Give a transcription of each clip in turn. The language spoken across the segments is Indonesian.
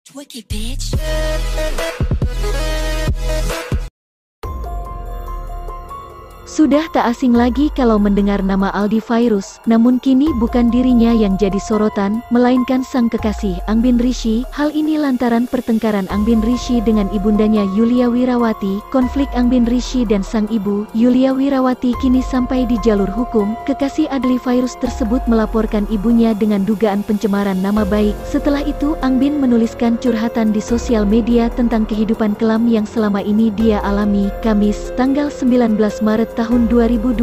Twicky bitch. Sudah tak asing lagi kalau mendengar nama Aldi Fairuz, namun kini bukan dirinya yang jadi sorotan, melainkan sang kekasih, Angbin Rishi. Hal ini lantaran pertengkaran Angbin Rishi dengan ibundanya Yulia Wirawati. Konflik Angbin Rishi dan sang ibu, Yulia Wirawati, kini sampai di jalur hukum. Kekasih Aldi Fairuz tersebut melaporkan ibunya dengan dugaan pencemaran nama baik. Setelah itu, Angbin menuliskan curhatan di sosial media tentang kehidupan kelam yang selama ini dia alami. Kamis, tanggal 19 Maret tahun 2020,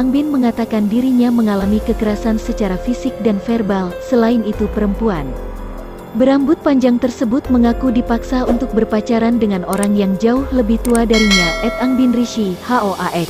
Angbin mengatakan dirinya mengalami kekerasan secara fisik dan verbal. Selain itu, perempuan berambut panjang tersebut mengaku dipaksa untuk berpacaran dengan orang yang jauh lebih tua darinya. @AngbinRishi HOAX.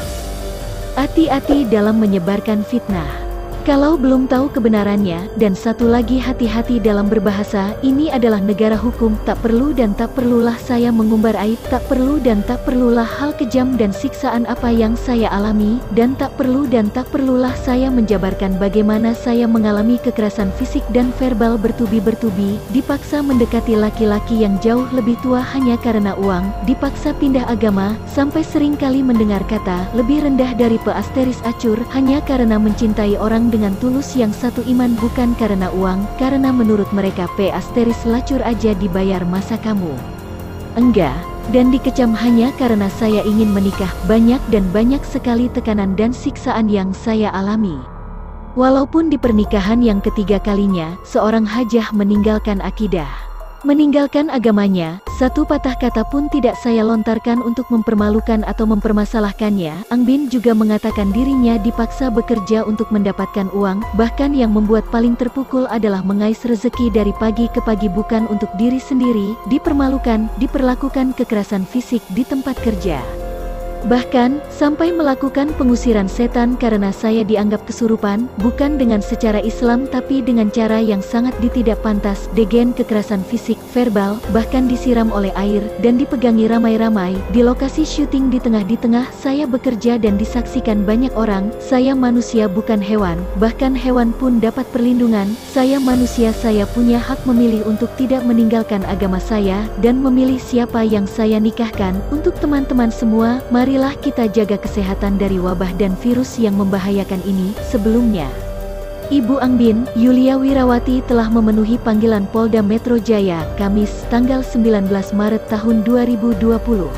Hati-hati dalam menyebarkan fitnah. Kalau belum tahu kebenarannya, dan satu lagi hati-hati dalam berbahasa, ini adalah negara hukum, tak perlu dan tak perlulah saya mengumbar aib, tak perlu dan tak perlulah hal kejam dan siksaan apa yang saya alami, dan tak perlu dan tak perlulah saya menjabarkan bagaimana saya mengalami kekerasan fisik dan verbal bertubi-bertubi, dipaksa mendekati laki-laki yang jauh lebih tua hanya karena uang, dipaksa pindah agama, sampai seringkali mendengar kata, lebih rendah dari P** acur, hanya karena mencintai orang dengan tulus yang satu iman bukan karena uang, karena menurut mereka P** lacur aja dibayar masa kamu enggak, dan dikecam hanya karena saya ingin menikah. Banyak dan banyak sekali tekanan dan siksaan yang saya alami. Walaupun di pernikahan yang ketiga kalinya, seorang hajah meninggalkan akidah, meninggalkan agamanya, satu patah kata pun tidak saya lontarkan untuk mempermalukan atau mempermasalahkannya. Angbin juga mengatakan dirinya dipaksa bekerja untuk mendapatkan uang, bahkan yang membuat paling terpukul adalah mengais rezeki dari pagi ke pagi bukan untuk diri sendiri, dipermalukan, diperlakukan kekerasan fisik di tempat kerja. Bahkan, sampai melakukan pengusiran setan karena saya dianggap kesurupan, bukan dengan secara Islam tapi dengan cara yang sangat tidak pantas. Degen kekerasan fisik, verbal, bahkan disiram oleh air, dan dipegangi ramai-ramai. Di lokasi syuting di tengah saya bekerja dan disaksikan banyak orang. Saya manusia bukan hewan, bahkan hewan pun dapat perlindungan. Saya manusia, saya punya hak memilih untuk tidak meninggalkan agama saya, dan memilih siapa yang saya nikahkan. Untuk teman-teman semua, marilah kita jaga kesehatan dari wabah dan virus yang membahayakan ini. Sebelumnya, Ibu Angbin, Yulia Wirawati telah memenuhi panggilan Polda Metro Jaya, Kamis, tanggal 19 Maret tahun 2020.